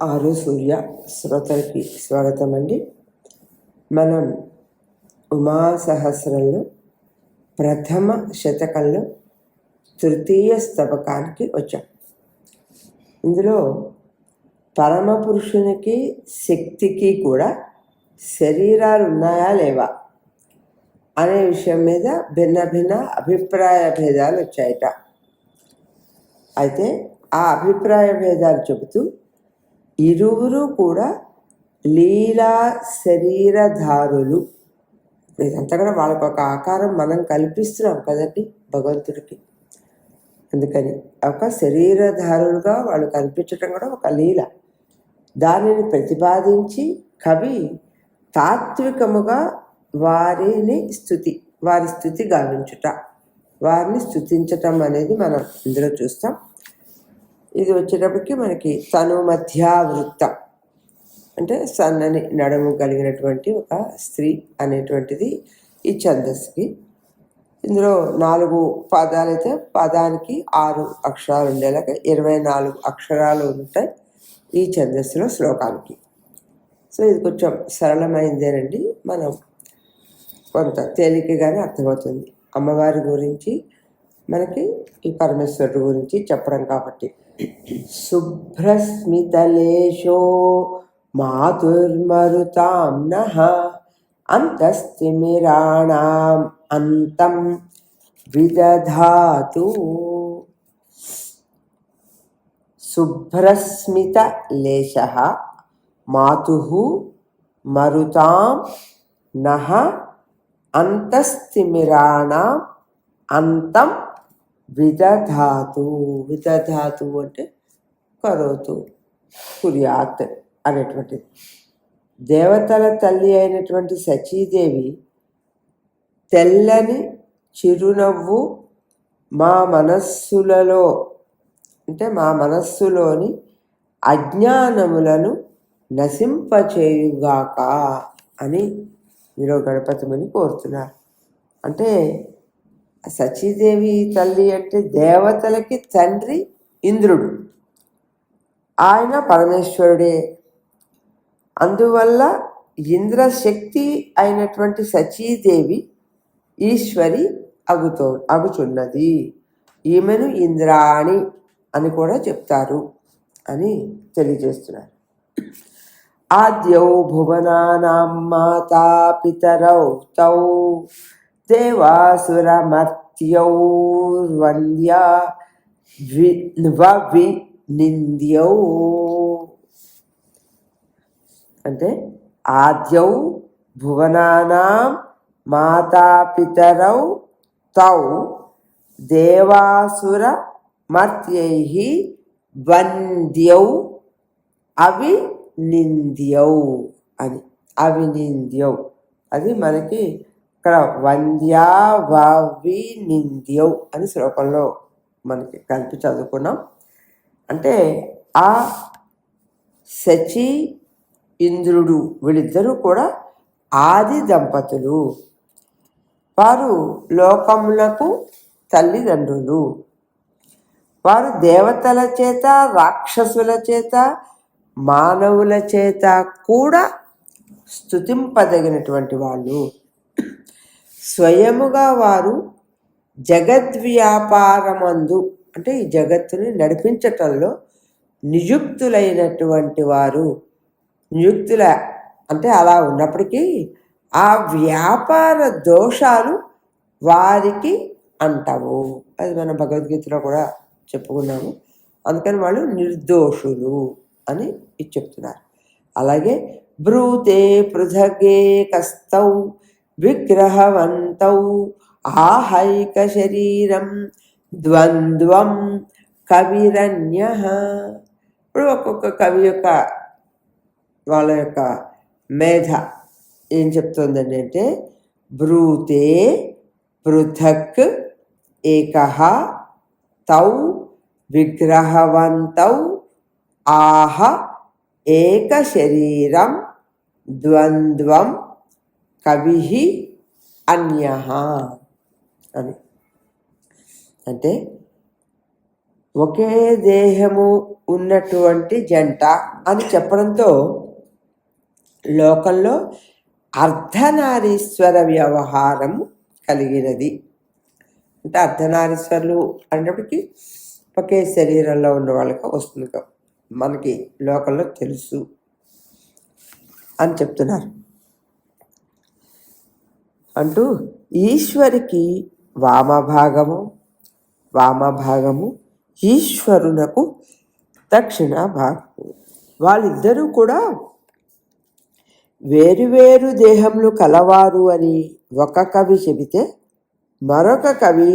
ఆరు సూర్య శ్రోతలకి స్వాగతం అండి. మనం ఉమా సహస్రంలో ప్రథమ శతకంలో తృతీయ స్తవకానికి వచ్చాం. ఇందులో పరమపురుషునికి శక్తికి కూడా శరీరాలు ఉన్నాయా లేవా అనే విషయం మీద భిన్న భిన్న అభిప్రాయ భేదాలు వచ్చాయట. అయితే ఆ అభిప్రాయ భేదాలు చెబుతూ ఇరువురు కూడా లీలా శరీరధారులు. ఇదంతా కూడా వాళ్ళకు ఒక ఆకారం మనం కల్పిస్తున్నాం కదండి భగవంతుడికి. అందుకని ఒక శరీరధారులుగా వాళ్ళు కల్పించటం కూడా ఒక లీల. దానిని ప్రతిపాదించి కవి తాత్వికముగా వారి స్థుతి గావించుట, వారిని స్థుతించటం అనేది మనం ఇందులో చూస్తాం. ఇది వచ్చేటప్పటికి మనకి తను మధ్యావృత్తం అంటే సన్నని నడుము కలిగినటువంటి ఒక స్త్రీ అనేటువంటిది ఈ ఛందస్సుకి. ఇందులో 4 పదాలైతే పదానికి 6 అక్షరాలు ఉండేలాగా 24 అక్షరాలు ఉంటాయి ఈ ఛందస్సులో శ్లోకానికి. సో ఇది కొంచెం సరళమైందేనండి, మనం కొంత తేలికగానే అర్థమవుతుంది. అమ్మవారి గురించి మనకి ఈ పరమేశ్వరుడు గురించి చెప్పడం కాబట్టి. శుభ్రస్మితలేశో మాతుర్మరుతాం నః అంతస్తిమిరాణాం అంతం విదధాతు. శుభ్రస్మితలేశః మాతుః మరుతాం నః అంతస్తిమిరాణాం అంతం విదధాతు. విదధాతు అంటే కరోతు, కుర్యాత్ అనేటువంటిది. దేవతల తల్లి అయినటువంటి సచీదేవి తెల్లని చిరునవ్వు మా మనస్సులోని అజ్ఞానములను నశింపచేయుగాక అని మీరు గణపతిని కోరుతున్నారు. అంటే సచీదేవి తల్లి అంటే దేవతలకి తండ్రి ఇంద్రుడు, ఆయన పరమేశ్వరుడే. అందువల్ల ఇంద్రశక్తి అయినటువంటి సచీదేవి ఈశ్వరి అగుచున్నది. ఈమెను ఇంద్రాణి అని కూడా చెప్తారు అని తెలియజేస్తున్నారు. ఆద్యౌ భువనానాం మాతా పితరౌ తౌ దేవాసురమర్త్యౌర్వంద్యా నింద్యౌ. అంటే ఆద్యౌ భువనానాం మాతా పితరౌ తౌ దేవాసుర మర్త్యైః వంద్యౌ అవినింద్యౌ అని. అవినింద్యౌ అది మనకి ఇక్కడ వంద్యా వవినింద్యౌ అని శ్లోకంలో మనకి కలిపి చదువుకున్నాం. అంటే ఆ శచి ఇంద్రుడు వీళ్ళిద్దరూ కూడా ఆది దంపతులు. వారు లోకములకు తల్లిదండ్రులు. వారు దేవతల చేత, రాక్షసుల చేత, మానవుల చేత కూడా స్తుతింపదగినటువంటి వాళ్ళు. స్వయముగా వారు జగద్వ్యాపారమందు అంటే ఈ జగత్తుని నడిపించటంలో నియుక్తులైనటువంటి వారు. నియుక్తుల అంటే అలా ఉన్నప్పటికీ ఆ వ్యాపార దోషాలు వారికి అంటవు. అది మనం భగవద్గీతలో కూడా చెప్పుకున్నాము. అందుకని వాళ్ళు నిర్దోషులు అని చెప్తున్నారు. అలాగే బ్రూతే పృథగే కస్తౌ విగ్రహవంతౌ ఆహైక శరీరం ద్వంద్వం కవిరన్యః. ఇప్పుడు ఒక్కొక్క కవి యొక్క వాళ్ళ యొక్క మేధ ఏం చెప్తుందండి అంటే బ్రూతే పృథక్ ఏకః తౌ విగ్రహవంతౌ ఆహ ఏక శరీరం ద్వంద్వం కవిః అన్యః అని. అంటే ఒకే దేహము ఉన్నటువంటి జంట అని చెప్పడంతో లోకంలో అర్ధనారీశ్వర వ్యవహారం కలిగినది. అంటే అర్ధనారీశ్వరులు అనేటప్పటికీ ఒకే శరీరంలో ఉన్న వాళ్ళకి వస్తుంది మనకి లోకంలో తెలుసు అని చెప్తున్నారు. అంటూ ఈశ్వరికి వామభాగము ఈశ్వరునకు దక్షిణ భాగము. వాళ్ళిద్దరూ కూడా వేరువేరు దేహములు కలవారు అని ఒక కవి చెబితే, మరొక కవి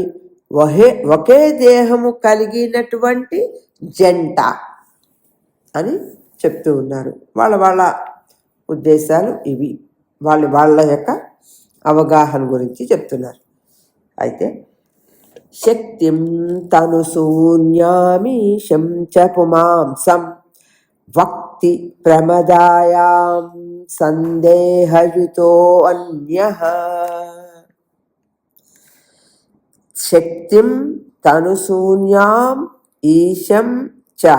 ఒకే దేహము కలిగినటువంటి జంట అని చెప్తూ ఉన్నారు. వాళ్ళ ఉద్దేశాలు ఇవి, వాళ్ళ యొక్క అవగాహన గురించి చెప్తున్నారు. అయితే శక్తిం తను శూన్యామీశం చ పుమాంసం వక్తి ప్రమదాయాం సందేహయుతో అన్యః. శక్తిం తను శూన్యాం ఈశం చ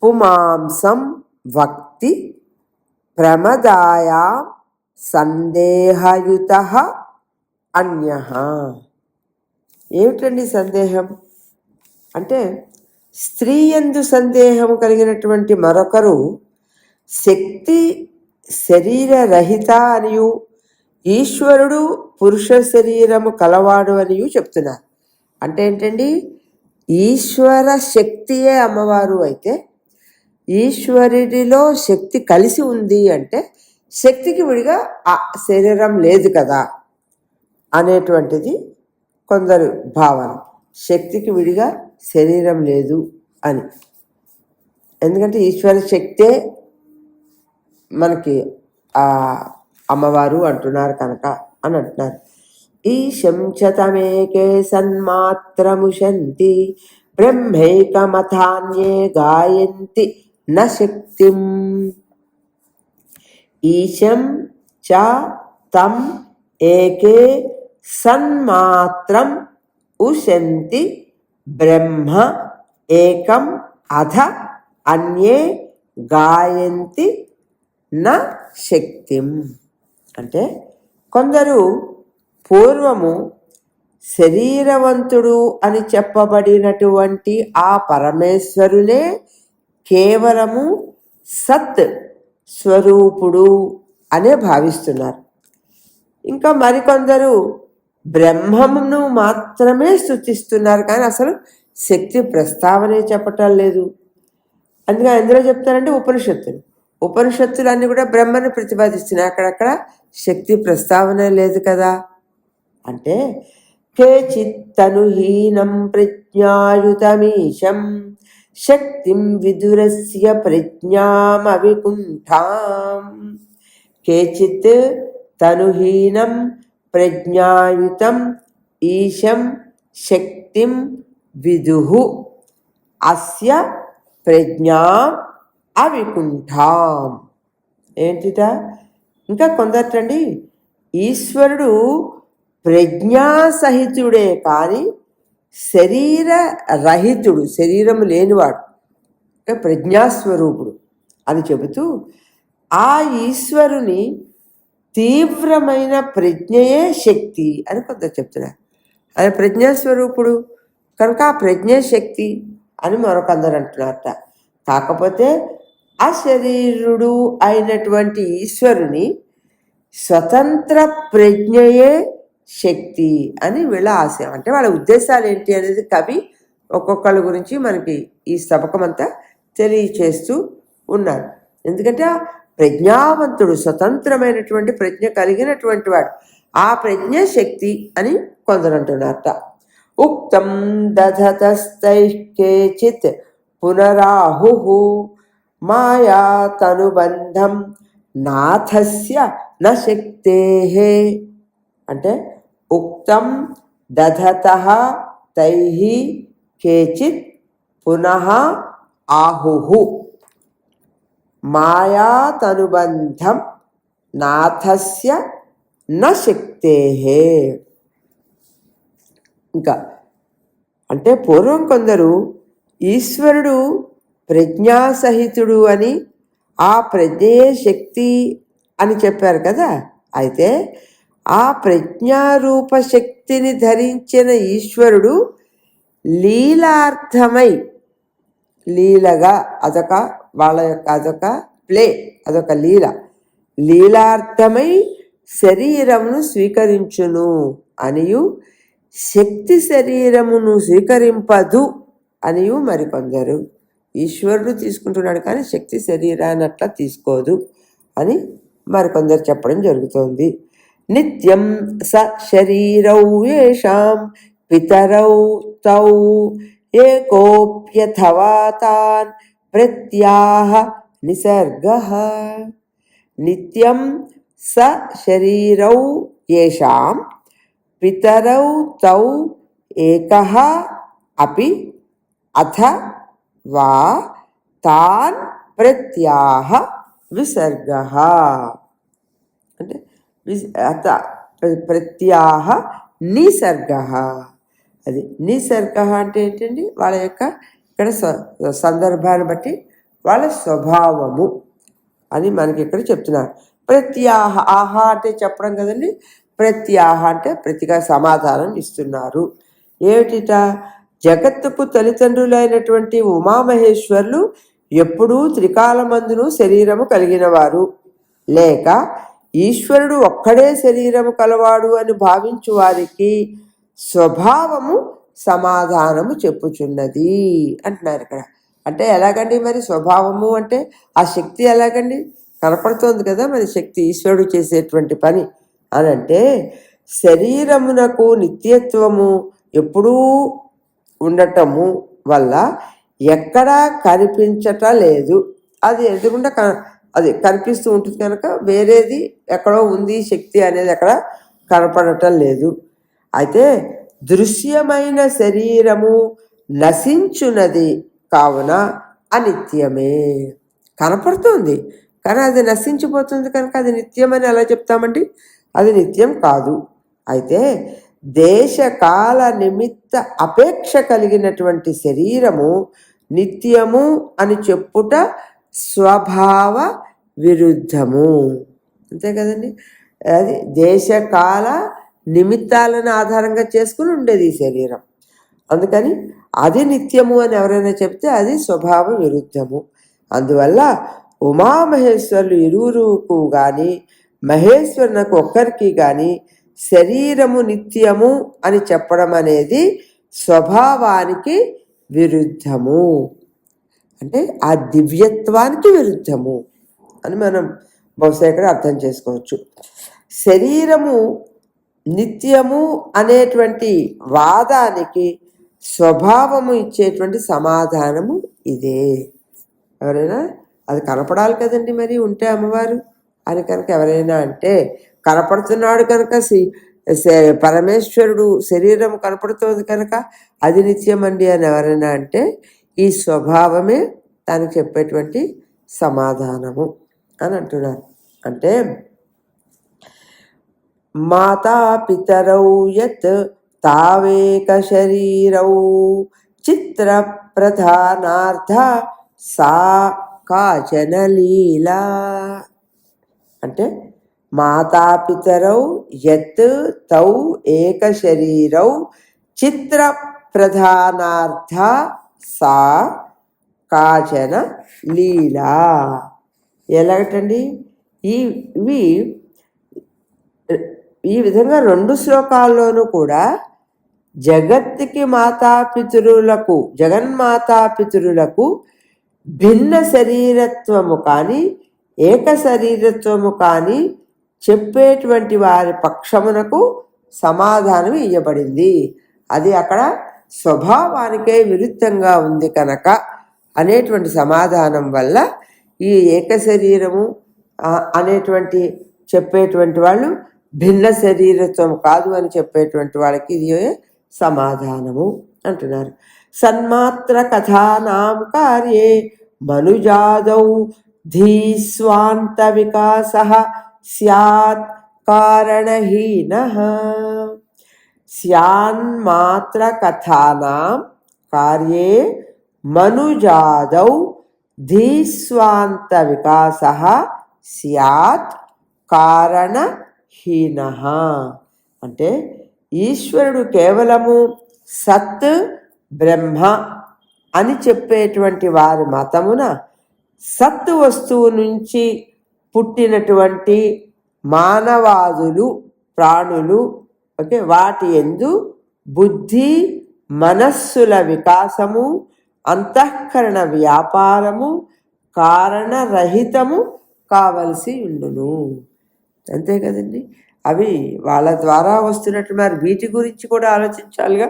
పుమాంసం వక్తి ప్రమదాయాం సందేహయుతః అన్యః. ఏమిటండి సందేహం అంటే, స్త్రీ యందు సందేహము కలిగినటువంటి మరొకరు శక్తి శరీరరహిత అనియు ఈశ్వరుడు పురుష శరీరము కలవాడు అనియు చెప్తున్నారు. అంటే ఏంటండి, ఈశ్వర శక్తియే అమ్మవారు అయితే ఈశ్వరుడిలో శక్తి కలిసి ఉంది అంటే శక్తికి విడిగా ఆ శరీరం లేదు కదా అనేటువంటిది కొందరు భావన. శక్తికి విడిగా శరీరం లేదు అని, ఎందుకంటే ఈశ్వర శక్తే మనకి ఆ అమ్మవారు అంటున్నారు కనుక అని అంటున్నారు. ఈశం చతమేకే సన్మాత్రముశంతి బ్రహ్మైకమథాన్యే గాయంతి న శక్తిం. ఈశం చ తం ఏకే సన్మాత్రం ఉశంతి బ్రహ్మ ఏకం అథ అన్యే గాయంతి న శక్తిం. అంటే కొందరు పూర్వము శరీరవంతుడు అని చెప్పబడినటువంటి ఆ పరమేశ్వరునే కేవలము సత్ స్వరూపుడు అనే భావిస్తున్నారు. ఇంకా మరికొందరు బ్రహ్మమును మాత్రమే స్తుతిస్తున్నారు, కానీ అసలు శక్తి ప్రస్తావనే చెప్పటం లేదు. అందుకే ఎందులో చెప్తారంటే ఉపనిషత్తులు అన్నీ కూడా బ్రహ్మను ప్రతిపాదిస్తున్నాయి, అక్కడక్కడ శక్తి ప్రస్తావన లేదు కదా. అంటే కేచిత్తనుహీనం ప్రజ్ఞాయుతమీశం శక్తిం విదురస్య ప్రజ్ఞామవికుంఠాం. కేచిత్ తనుహీనం ప్రజ్ఞాయుతం ఈశం శక్తిం విదుః అస్య ప్రజ్ఞా అవికుంఠాం. ఏంటిట? ఇంకా కొందటండి, ఈశ్వరుడు ప్రజ్ఞాసహితుడే కానీ శరీర రహితుడు, శరీరం లేనివాడు, ప్రజ్ఞాస్వరూపుడు అని చెబుతూ ఆ ఈశ్వరుని తీవ్రమైన ప్రజ్ఞయే శక్తి అని కొందరు చెప్తున్నారు. ఆయన ప్రజ్ఞాస్వరూపుడు కనుక ఆ ప్రజ్ఞే శక్తి అని మరొకందరు అంటున్నారట. కాకపోతే అశరీరుడు అయినటువంటి ఈశ్వరుని స్వతంత్ర ప్రజ్ఞయే శక్తి అని వీళ్ళ ఆశయం. అంటే వాళ్ళ ఉద్దేశాలు ఏంటి అనేది కవి ఒక్కొక్కళ్ళ గురించి మనకి ఈ సబకమంతా తెలియచేస్తూ ఉన్నారు. ఎందుకంటే ప్రజ్ఞావంతుడు, స్వతంత్రమైనటువంటి ప్రజ్ఞ కలిగినటువంటి వాడు, ఆ ప్రజ్ఞ శక్తి అని కొందరు అంటున్నారట. ఉక్తం దధతస్తైః కేచిత్ పునరాహుః మాయా తనుబంధం నాథస్య న శక్తేః. అంటే ఉక్తం దధతః తైః కేచిత్ పునః ఆహుః మాయా తనుబంధం నాథస్య న శక్తేః. ఇంకా అంటే పూర్వం కొందరు ఈశ్వరుడు ప్రజ్ఞాసహితుడు అని, ఆ ప్రజ్ఞయే శక్తి అని చెప్పారు కదా. అయితే ఆ ప్రజ్ఞారూప శక్తిని ధరించిన ఈశ్వరుడు లీలార్థమై, లీలగా, అదొక ప్లే, అదొక లీలార్థమై శరీరమును స్వీకరించును అనియు, శక్తి శరీరమును స్వీకరింపదు అనియు మరికొందరు. ఈశ్వరుడు తీసుకుంటున్నాడు కానీ శక్తి శరీరాన్ని అట్లా తీసుకోదు అని మరికొందరు చెప్పడం జరుగుతోంది. నిత్యం స శరీరౌ యేషాం పితరౌ తౌ ఏకోప్యథవా తాన్ ప్రత్యాహ నిసర్గః. నిత్యం స శరీరౌ యేషాం పితరౌ తౌ ఏకః అపి అథ వా తాన్ ప్రత్యాహ విసర్గః. అంటే ప్రత్యాహ నిసర్గః. అది నిసర్గః అంటే ఏంటండి, వాళ్ళ యొక్క ఇక్కడ సందర్భాన్ని బట్టి వాళ్ళ స్వభావము అని మనకి ఇక్కడ చెప్తున్నారు. ప్రత్యాహ, ఆహా అంటే చెప్పడం కదండి, ప్రత్యాహ అంటే ప్రతిగా సమాధానం ఇస్తున్నారు. ఏమిటిట, జగత్తుకు తల్లిదండ్రులైనటువంటి ఉమామహేశ్వరులు ఎప్పుడూ త్రికాలమందును శరీరము కలిగిన వారు, లేక ఈశ్వరుడు ఒక్కడే శరీరము కలవాడు అని భావించు వారికి స్వభావము సమాధానము చెప్పుచున్నది అంటున్నారు ఇక్కడ. అంటే ఎలాగండి మరి స్వభావము అంటే ఆ శక్తి ఎలాగండి కనపడుతోంది కదా, మరి శక్తి ఈశ్వరుడు చేసేటువంటి పని అని అంటే, శరీరమునకు నిత్యత్వము ఎప్పుడూ ఉండటము వల్ల ఎక్కడా కనిపించట లేదు. అది ఎదుగుండా అది కనిపిస్తూ ఉంటుంది కనుక వేరేది ఎక్కడో ఉంది శక్తి అనేది ఎక్కడ కనపడటం లేదు. అయితే దృశ్యమైన శరీరము నశించున్నది కావున అనిత్యమే. కనపడుతుంది కానీ అది నశించిపోతుంది కనుక అది నిత్యమని ఎలా చెప్తామండి, అది నిత్యం కాదు. అయితే దేశకాల నిమిత్త అపేక్ష కలిగినటువంటి శరీరము నిత్యము అని చెప్పుట స్వభావ విరుద్ధము. అంతే కదండి, అది దేశకాల నిమిత్తాలను ఆధారంగా చేసుకుని ఉండేది ఈ శరీరం. అందుకని అది నిత్యము అని ఎవరైనా చెప్తే అది స్వభావ విరుద్ధము. అందువల్ల ఉమామహేశ్వరులు ఇరువురుకు కానీ మహేశ్వరునకు ఒక్కరికి కానీ శరీరము నిత్యము అని చెప్పడం అనేది స్వభావానికి విరుద్ధము, అంటే ఆ దివ్యత్వానికి విరుద్ధము అని మనం బహుశా ఇక్కడ అర్థం చేసుకోవచ్చు. శరీరము నిత్యము అనేటువంటి వాదానికి స్వభావము ఇచ్చేటువంటి సమాధానము ఇదే. ఎవరైనా అది కనపడాలి కదండి, మరి ఉంటే అమ్మవారు అని కనుక ఎవరైనా అంటే, కనపడుతున్నాడు కనుక పరమేశ్వరుడు శరీరం కనపడుతోంది కనుక అది నిత్యమండి అని ఎవరైనా అంటే, ఈ స్వభావమే దానికి చెప్పేటువంటి సమాధానము అని అంటున్నారు. అంటే మాతా పితరౌ యత్ తావేక శరీరౌ చిత్ర ప్రధానార్థ సా కాచన లీలా. అంటే మాతాపితరౌ యత్ తౌ ఏక శరీరౌ చిత్ర ప్రధానార్థ సా కాచన లీలా. ఎలాగటండి, ఇవి ఈ విధంగా రెండు శ్లోకాల్లోనూ కూడా జగత్తుకి మాతాపితరులకు, జగన్మాతాపితరులకు భిన్న శరీరత్వము కానీ ఏక శరీరత్వము కానీ చెప్పేటువంటి వారి పక్షమునకు సమాధానం ఇవ్వబడింది. అది అక్కడ స్వభావానికే విరుద్ధంగా ఉంది కనుక అనేటువంటి సమాధానం వల్ల ఈ ఏక శరీరము అనేటువంటి చెప్పేటువంటి వాళ్ళు భిన్న శరీరత్వం కాదు అని చెప్పేటువంటి వాళ్ళకి ఇది సమాధానము అంటున్నారు. సన్మాత్ర కథానాం కార్యే మనుజాదౌ ధీస్వాంత వికాస స్యాత్ కారణహీనః. స్యాన్మాత్ర కథానాం కార్యే మనుజాదౌ ధీస్వాంత వికాస స్యాత్ కారణహీన. అంటే ఈశ్వరుడు కేవలము సత్ బ్రహ్మ అని చెప్పేటువంటి వారి మతమున సత్తు వస్తువు నుంచి పుట్టినటువంటి మానవాదులు ప్రాణులు వాటి యందు బుద్ధి మనస్సుల వికాసము అంతఃకరణ వ్యాపారము కారణరహితము కావలసి ఉండును. అంతే కదండి. అవి వాళ్ళ ద్వారా వస్తున్నట్టు మరి వీటి గురించి కూడా ఆలోచించాలిగా.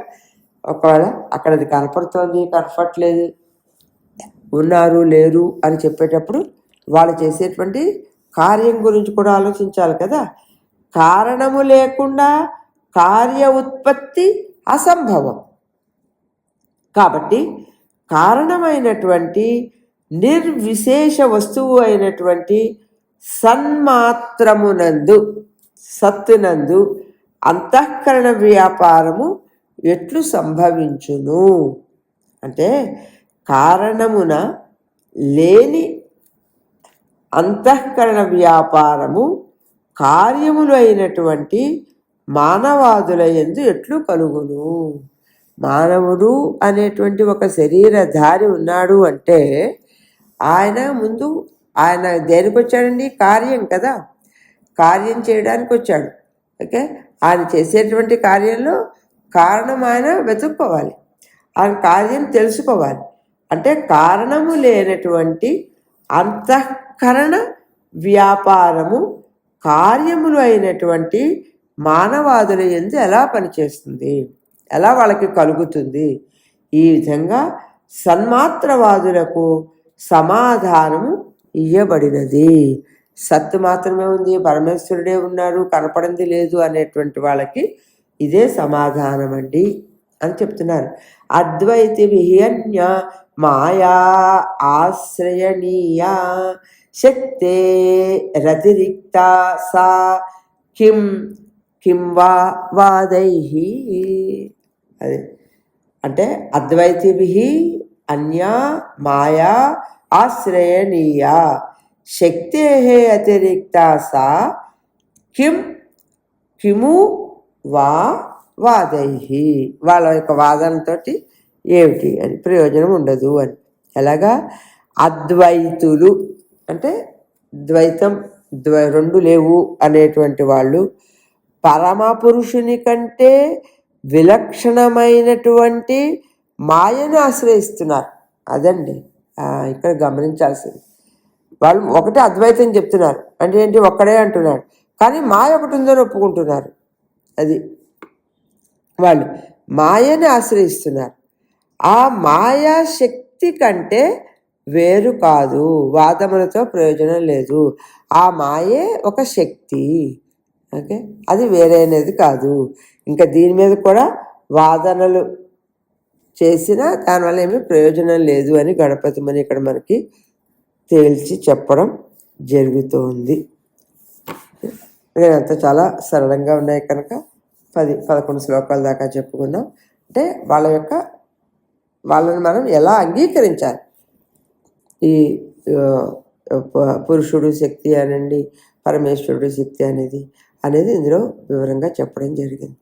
ఒకవేళ అక్కడది కనపడుతోంది కనపడట్లేదు, ఉన్నారు లేరు అని చెప్పేటప్పుడు వాళ్ళు చేసేటువంటి కార్యం గురించి కూడా ఆలోచించాలి కదా. కారణము లేకుండా కార్య ఉత్పత్తి అసంభవం. కాబట్టి కారణమైనటువంటి నిర్విశేష వస్తువు అయినటువంటి సన్మాత్రమునందు సత్తునందు అంతఃకరణ వ్యాపారము ఎట్లు సంభవించును అంటే కారణమున లేని అంతఃకరణ వ్యాపారము కార్యములు అయినటువంటి మానవాదుల యందు ఎట్లు కలుగును. మానవుడు అనేటువంటి ఒక శరీరధారి ఉన్నాడు అంటే ఆయన ముందు ఆయన దేనికి వచ్చాడండి? కార్యం కదా, కార్యం చేయడానికి వచ్చాడు. ఓకే, ఆయన చేసేటువంటి కార్యంలో కారణం ఆయన వెతుక్కోవాలి, ఆయన కార్యం తెలుసుకోవాలి. అంటే కారణము లేనటువంటి అంతఃకరణ వ్యాపారము కార్యములు అయినటువంటి మానవాదుల యందు ఎలా పనిచేస్తుంది, ఎలా వాళ్ళకి కలుగుతుంది? ఈ విధంగా సన్మాత్రవాదులకు సమాధానము ఇయ్యబడినది. సత్తు మాత్రమే ఉంది, పరమేశ్వరుడే ఉన్నారు, కనపడింది లేదు అనేటువంటి వాళ్ళకి ఇదే సమాధానం అండి అని చెప్తున్నారు. అద్వైతి విహ్యన్య మాయా ఆశ్రయణీయ శక్తే రతిరిక్త సా కిం కిం వా వాదై. అది అంటే అద్వైతిభి అన్యా మాయా ఆశ్రయణీయ శక్తే అతిరిక్త సా కిం కిము వా వాదై. వాళ్ళ యొక్క వాదనతో ఏమిటి అని ప్రయోజనం ఉండదు అని. ఎలాగా? అద్వైతులు అంటే ద్వైతం రెండు లేవు అనేటువంటి వాళ్ళు పరమపురుషుని కంటే విలక్షణమైనటువంటి మాయను ఆశ్రయిస్తున్నారు. అదండి ఇక్కడ గమనించాల్సింది. వాళ్ళు ఒకటే అద్వైతం చెప్తున్నారు అంటే ఏంటి? ఒక్కడే అంటున్నాడు, కానీ మాయ ఒకటి ఉందని ఒప్పుకుంటున్నారు. అది వాళ్ళు మాయని ఆశ్రయిస్తున్నారు. ఆ మాయా శక్తి కంటే వేరు కాదు, వాదములతో ప్రయోజనం లేదు. ఆ మాయే ఒక శక్తి. ఓకే, అది వేరైనది కాదు. ఇంకా దీని మీద కూడా వాదనలు చేసినా దానివల్ల ఏమీ ప్రయోజనం లేదు అని గణపతి ముని ఇక్కడ మనకి తేల్చి చెప్పడం జరుగుతోంది. అంతా చాలా సరళంగా ఉన్నాయి కనుక 10-11 శ్లోకాల దాకా చెప్పుకున్నాం. అంటే వాళ్ళని మనం ఎలా అంగీకరించాలి, ఈ పురుషుడు శక్తి అనండి, పరమేశ్వరుడు శక్తి అనేది ఇందులో వివరంగా చెప్పడం జరిగింది.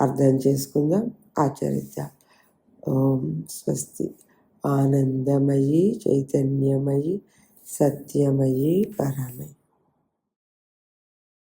అర్థం చేసుకుందాం, ఆచరిద్దాం. ఓం స్వస్తి. ఆనందమయి చైతన్యమయి సత్యమయి పరమయి.